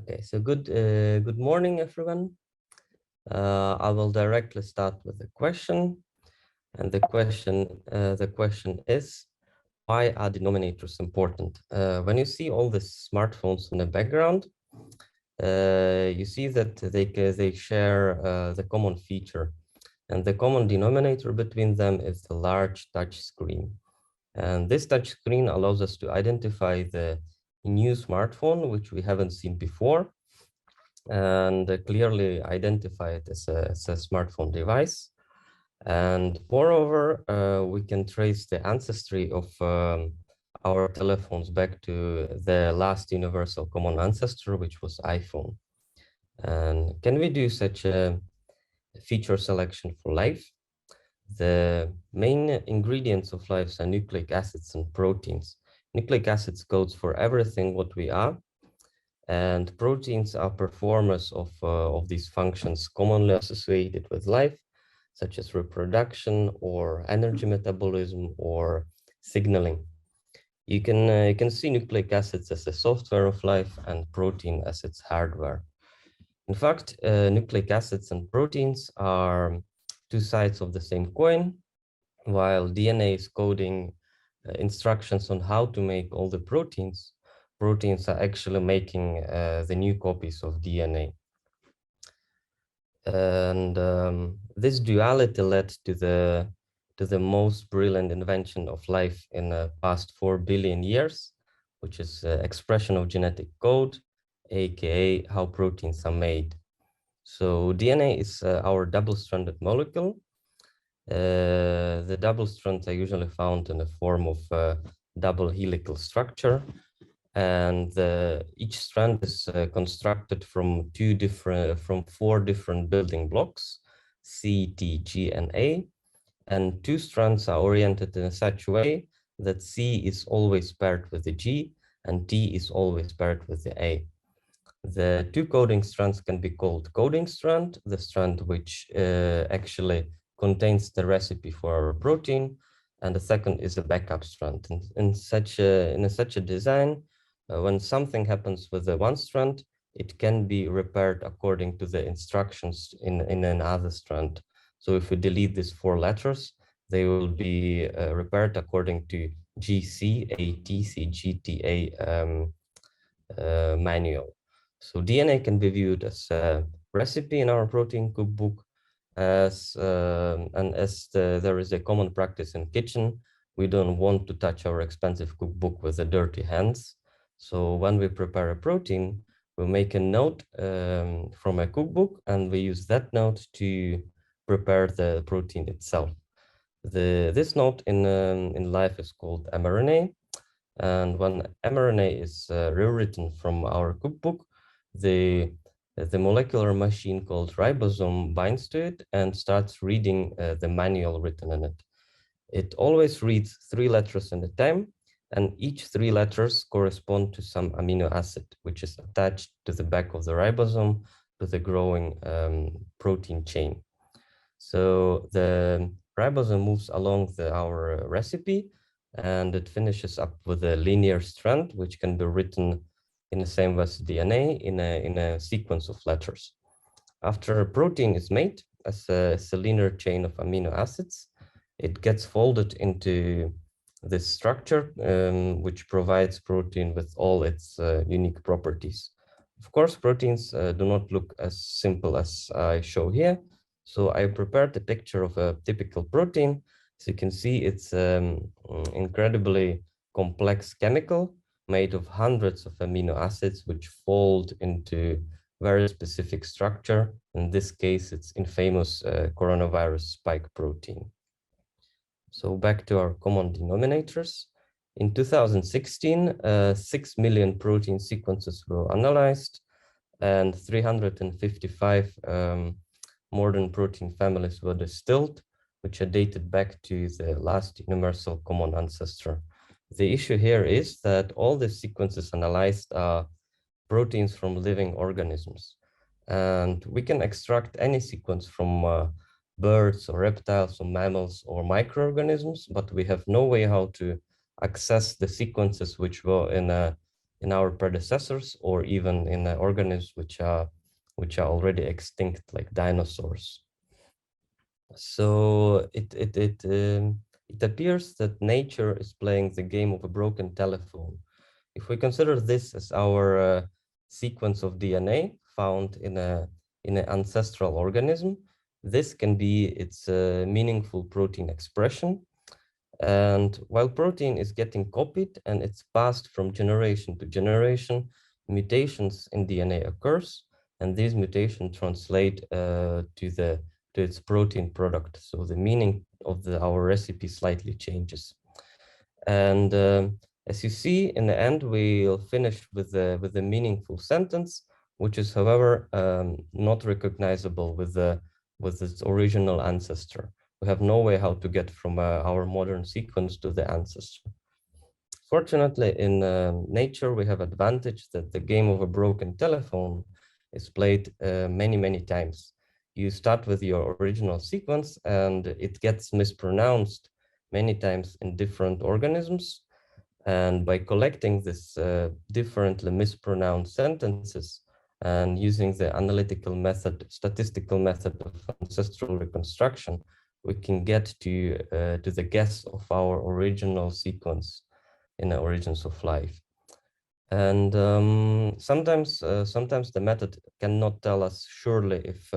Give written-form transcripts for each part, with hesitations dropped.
Okay, so good morning, everyone. I will directly start with a question, and the question is, why are denominators important? When you see all the smartphones in the background, you see that they share the common feature, and the common denominator between them is the large touch screen. And this touch screen allows us to identify the new smartphone, which we haven't seen before, and clearly identify it as a smartphone device. And moreover, we can trace the ancestry of our telephones back to the last universal common ancestor, which was iPhone. And can we do such a feature selection for life? The main ingredients of life are nucleic acids and proteins. Nucleic acids codes for everything what we are, and proteins are performers of these functions commonly associated with life, such as reproduction or energy metabolism or signaling. You can see nucleic acids as the software of life and protein as its hardware. In fact, nucleic acids and proteins are two sides of the same coin. While DNA is coding instructions on how to make all the proteins, proteins are actually making the new copies of DNA. And this duality led to the most brilliant invention of life in the past 4 billion years, which is expression of genetic code, aka how proteins are made. So DNA is our double-stranded molecule. The double strands are usually found in the form of a double helical structure, and each strand is constructed from four different building blocks, C, T, G, and A, and two strands are oriented in such a way that C is always paired with the G and T is always paired with the A. The two coding strands can be called coding strand, the strand which actually contains the recipe for our protein, and the second is a backup strand. In such a design, when something happens with the one strand, it can be repaired according to the instructions in another strand. So if we delete these four letters, they will be repaired according to GC, ATC, GTA manual. So DNA can be viewed as a recipe in our protein cookbook, there is a common practice in kitchen. We don't want to touch our expensive cookbook with the dirty hands. So when we prepare a protein, we make a note from a cookbook, and we use that note to prepare the protein itself. This note in life is called mRNA. And when mRNA is rewritten from our cookbook, the molecular machine called ribosome binds to it and starts reading the manual written in it. It always reads 3 letters at a time, and each 3 letters correspond to some amino acid, which is attached to the back of the ribosome to the growing protein chain. So the ribosome moves along our recipe, and it finishes up with a linear strand, which can be written in the same way as DNA in a sequence of letters. After a protein is made as a linear chain of amino acids, it gets folded into this structure, which provides protein with all its unique properties. Of course, proteins do not look as simple as I show here. So I prepared a picture of a typical protein. So you can see it's incredibly complex chemical made of hundreds of amino acids which fold into very specific structure. In this case, it's infamous coronavirus spike protein. So back to our common denominators. In 2016, 6 million protein sequences were analyzed, and 355 modern protein families were distilled, which are dated back to the last universal common ancestor. The issue here is that all the sequences analyzed are proteins from living organisms. And we can extract any sequence from birds or reptiles or mammals or microorganisms, but we have no way how to access the sequences which were in a in our predecessors or even in organisms which are already extinct, like dinosaurs. So it appears that nature is playing the game of a broken telephone. If we consider this as our sequence of DNA found in an ancestral organism, this can be its meaningful protein expression. And while protein is getting copied and it's passed from generation to generation, mutations in DNA occurs, and these mutations translate to its protein product. So the meaning of our recipe slightly changes. And as you see, in the end, we'll finish with a meaningful sentence, which is, however, not recognizable with its original ancestor. We have no way how to get from our modern sequence to the ancestor. Fortunately, in nature, we have advantage that the game of a broken telephone is played many, many times. You start with your original sequence and it gets mispronounced many times in different organisms. And by collecting this differently mispronounced sentences and using the analytical method, statistical method of ancestral reconstruction, we can get to the guess of our original sequence in the origins of life. And sometimes the method cannot tell us surely if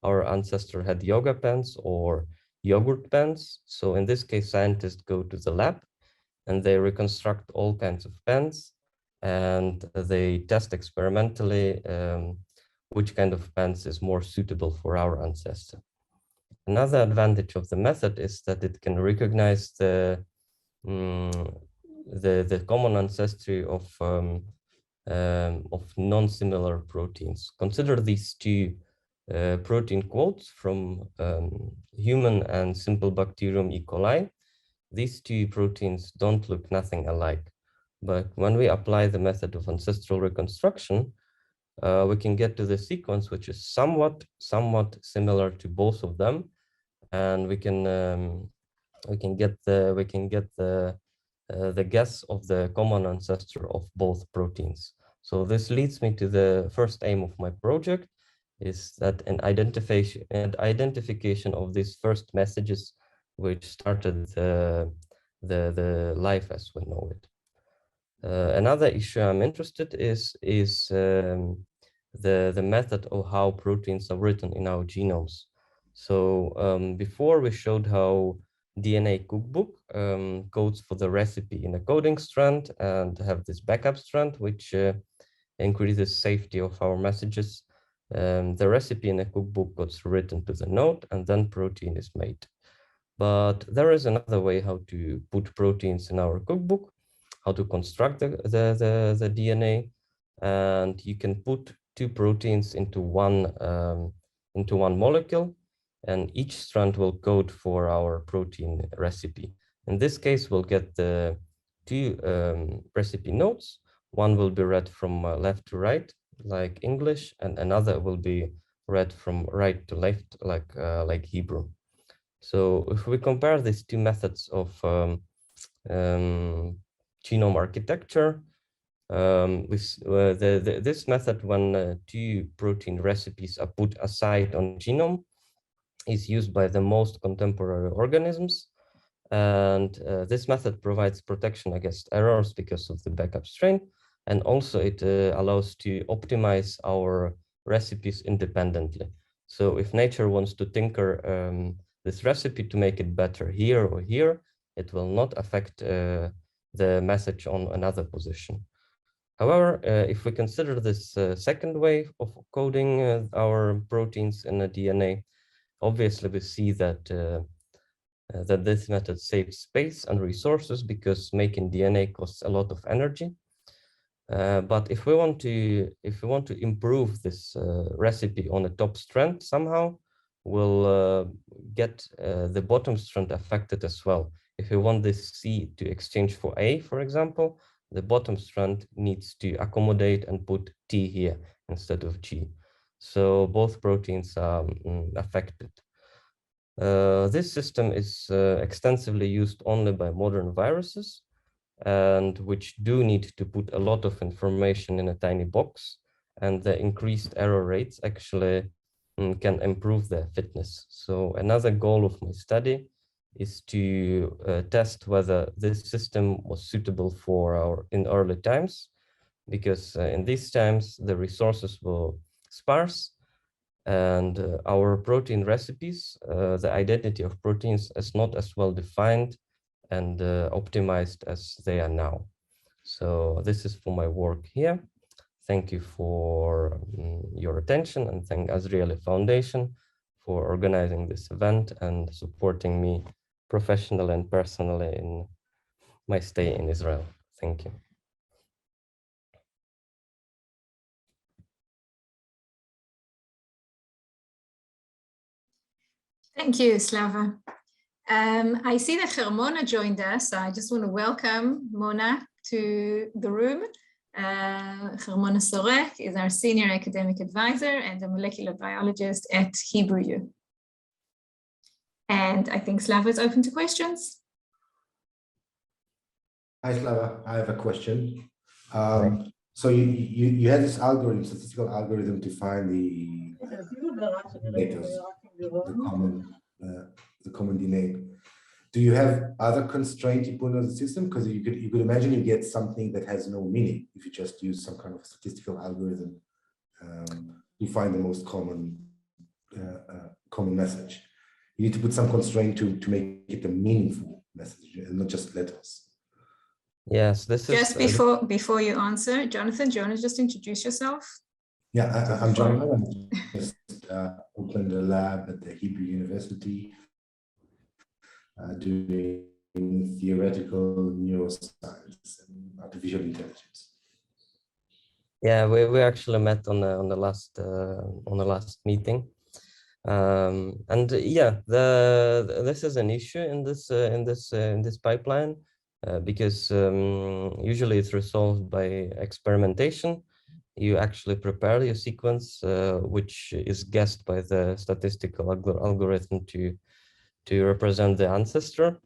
our ancestor had yoga pants or yogurt pants. So in this case, scientists go to the lab and they reconstruct all kinds of pens and they test experimentally which kind of pens is more suitable for our ancestor. Another advantage of the method is that it can recognize the common ancestry of non-similar proteins. Consider these two protein quotes from human and simple bacterium E. coli. These two proteins don't look nothing alike, but when we apply the method of ancestral reconstruction, we can get to the sequence which is somewhat similar to both of them, and we can get the guess of the common ancestor of both proteins. So this leads me to the first aim of my project, is that an identification of these first messages which started the life as we know it. Another issue I'm interested is the method of how proteins are written in our genomes. So before we showed how DNA cookbook codes for the recipe in a coding strand and have this backup strand, which increases safety of our messages. The recipe in a cookbook gets written to the node and then protein is made. But there is another way how to put proteins in our cookbook, how to construct the DNA, and you can put two proteins into one molecule, and each strand will code for our protein recipe. In this case, we'll get the two recipe nodes. One will be read from left to right, like English, and another will be read from right to left, like Hebrew. So if we compare these two methods of genome architecture, this method, when two protein recipes are put aside on a genome, is used by the most contemporary organisms. And this method provides protection against errors because of the backup strain. And also it allows to optimize our recipes independently. So if nature wants to tinker this recipe to make it better here or here, it will not affect the message on another position. However, if we consider this second way of coding our proteins in a DNA, obviously we see that that this method saves space and resources because making DNA costs a lot of energy. But if we want to improve this recipe on the top strand somehow, we'll get the bottom strand affected as well. If we want this C to exchange for A, for example, the bottom strand needs to accommodate and put T here instead of G. So both proteins are affected. This system is extensively used only by modern viruses. and which do need to put a lot of information in a tiny box, and the increased error rates actually can improve their fitness. So another goal of my study is to test whether this system was suitable for in early times, because in these times the resources were sparse, and our protein recipes, the identity of proteins is not as well defined and optimized as they are now. So this is for my work here. Thank you for your attention, and thank Azrieli Foundation for organizing this event and supporting me professionally and personally in my stay in Israel. Thank you. Thank you, Slava. I see that Hermona joined us. I just want to welcome Mona to the room. Hermona Sorek is our senior academic advisor and a molecular biologist at Hebrew U. And I think Slava is open to questions. Hi, Slava. I have a question. So you had this algorithm, statistical algorithm, to find the common DNA. Do you have other constraints you put on the system? Because you could imagine you get something that has no meaning if you just use some kind of statistical algorithm to find the most common message. You need to put some constraint to make it a meaningful message and not just letters. Yes, this is just before you answer, Jonathan. Do you want to just introduce yourself? Yeah, I'm Jonathan. I just opened a lab at the Hebrew University, doing theoretical neuroscience and artificial intelligence. Yeah, we actually met on the last meeting, and yeah, this is an issue in this pipeline. Because usually it's resolved by experimentation. You actually prepare your sequence, which is guessed by the statistical algorithm to represent the ancestor.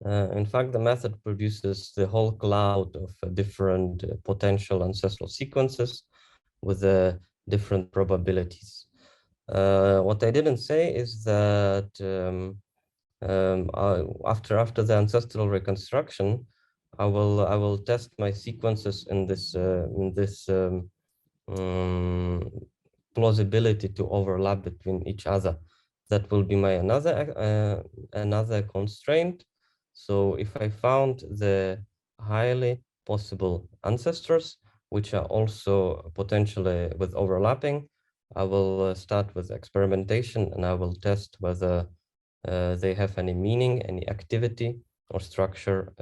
In fact, the method produces the whole cloud of different potential ancestral sequences with different probabilities. What I didn't say is that after the ancestral reconstruction, I will test my sequences in this plausibility to overlap between each other. That will be my another constraint. So if I found the highly possible ancestors, which are also potentially with overlapping, I will start with experimentation, and I will test whether they have any meaning, any activity or structure.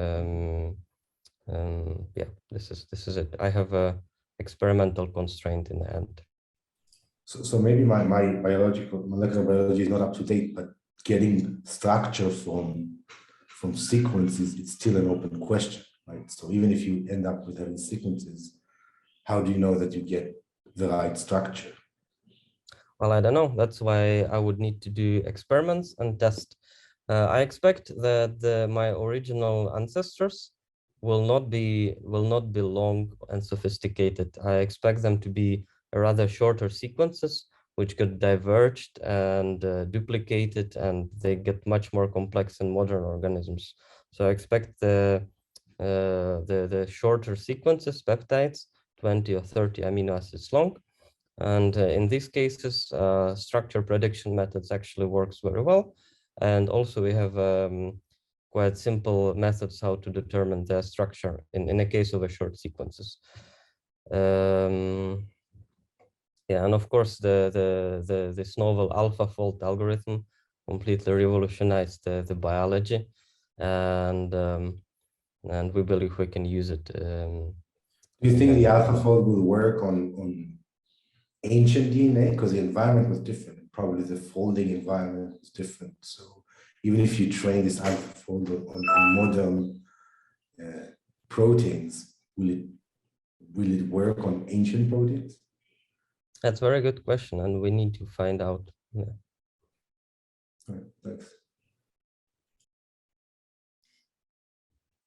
Yeah, this is it. I have a experimental constraint in the end. So maybe my molecular biology is not up to date, but getting structure from sequences, it's still an open question, right? So even if you end up with having sequences, how do you know that you get the right structure? Well, I don't know. That's why I would need to do experiments and test. I expect that my original ancestors will not be long and sophisticated. I expect them to be rather shorter sequences, which get diverged and duplicated, and they get much more complex in modern organisms. So I expect the shorter sequences, peptides, 20 or 30 amino acids long. And in these cases, structure prediction methods actually works very well. And also we have quite simple methods how to determine their structure in a case of a short sequences. Yeah, and of course this novel AlphaFold algorithm completely revolutionized the biology, and we believe we can use it. Do you think the AlphaFold will work on ancient DNA? Because the environment was different. Probably the folding environment was different. So even if you train this AlphaFold on modern proteins, will it work on ancient proteins? That's a very good question, and we need to find out. Yeah. All right, thanks.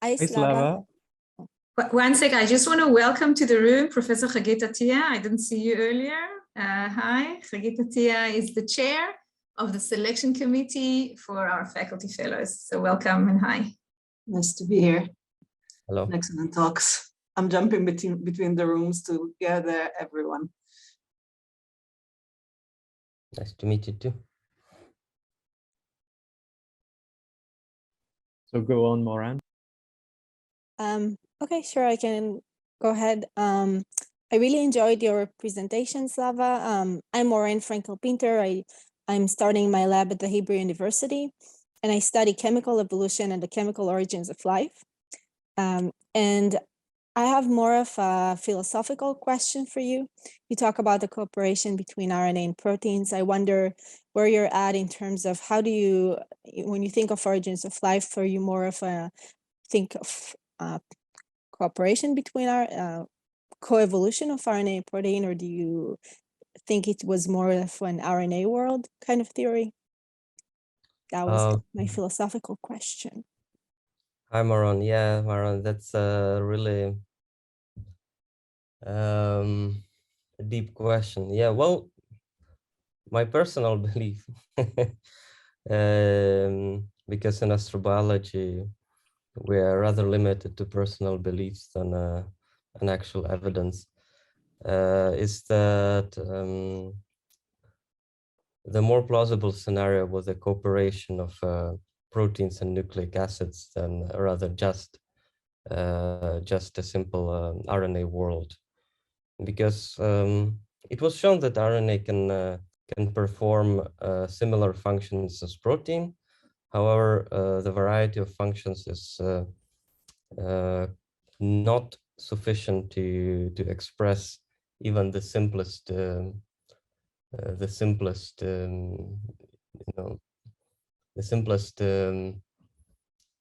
Hi, Slava. One sec, I just want to welcome to the room Professor Hagit Attia. I didn't see you earlier. Hi, Hagit Attia is the chair of the selection committee for our faculty fellows. So welcome and hi. Nice to be here. Hello. Excellent talks. I'm jumping between the rooms to gather everyone. Nice to meet you too. So go on, Moran. Okay, sure, I can go ahead. I really enjoyed your presentation, Slava. I'm Maureen Frankel-Pinter. I'm starting my lab at the Hebrew University, and I study chemical evolution and the chemical origins of life. And I have more of a philosophical question for you. You talk about the cooperation between RNA and proteins. I wonder where you're at in terms of how do you, when you think of origins of life, are you more of a think of cooperation between our coevolution of RNA and protein, or do you think it was more of an RNA world kind of theory? That was my philosophical question. Hi, Maron. Yeah, Maron, that's a really a deep question. Yeah, well, my personal belief, because in astrobiology, we are rather limited to personal beliefs than an actual evidence, is that the more plausible scenario was a cooperation of proteins and nucleic acids than rather just a simple RNA world, because it was shown that RNA can perform similar functions as protein. However, the variety of functions is not sufficient to express even the simplest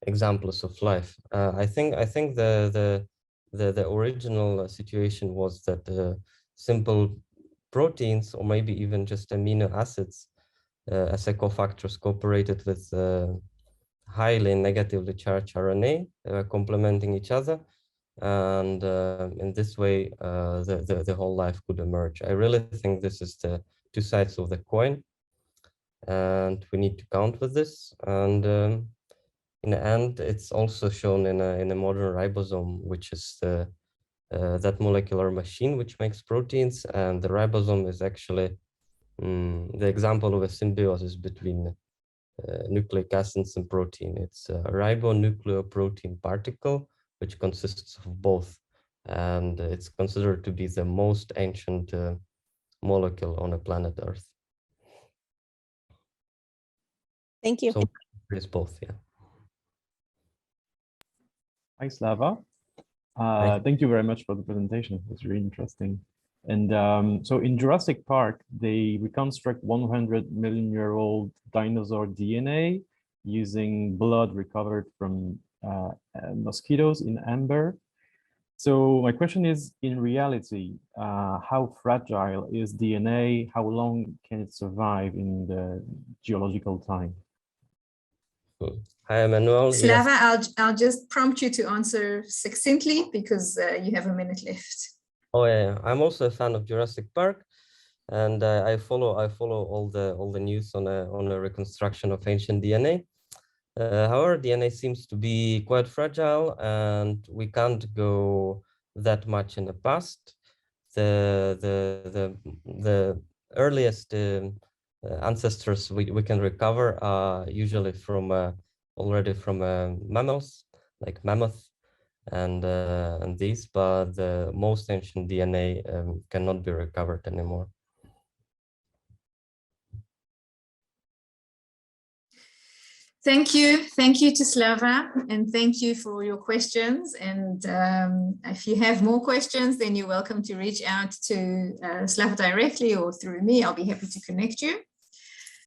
examples of life. I think the original situation was that simple proteins, or maybe even just amino acids, as cofactors, cooperated with highly negatively charged RNA, complementing each other, and in this way, the whole life could emerge. I really think this is the two sides of the coin, and we need to count with this. And in the end, it's also shown in a modern ribosome, which is that molecular machine which makes proteins, and the ribosome is actually the example of a symbiosis between nucleic acids and protein. It's a ribonucleoprotein particle, which consists of both, and it's considered to be the most ancient molecule on the planet Earth. Thank you. So it's both, yeah. Hi, Slava. Thank you very much for the presentation. It was really interesting. And so in Jurassic Park, they reconstruct 100 million-year-old dinosaur DNA using blood recovered from mosquitoes in amber. So my question is, in reality, how fragile is DNA? How long can it survive in the geological time? Hi, Emmanuel. Slava, Yes. I'll just prompt you to answer succinctly because you have a minute left. Oh yeah, I'm also a fan of Jurassic Park, and I follow all the news on a reconstruction of ancient DNA. However, DNA seems to be quite fragile, and we can't go that much in the past. The earliest ancestors we can recover are usually from already from mammals, like mammoth and these, but the most ancient DNA cannot be recovered anymore. Thank you to Slava, and thank you for your questions. And if you have more questions, then you're welcome to reach out to Slava directly or through me. I'll be happy to connect you.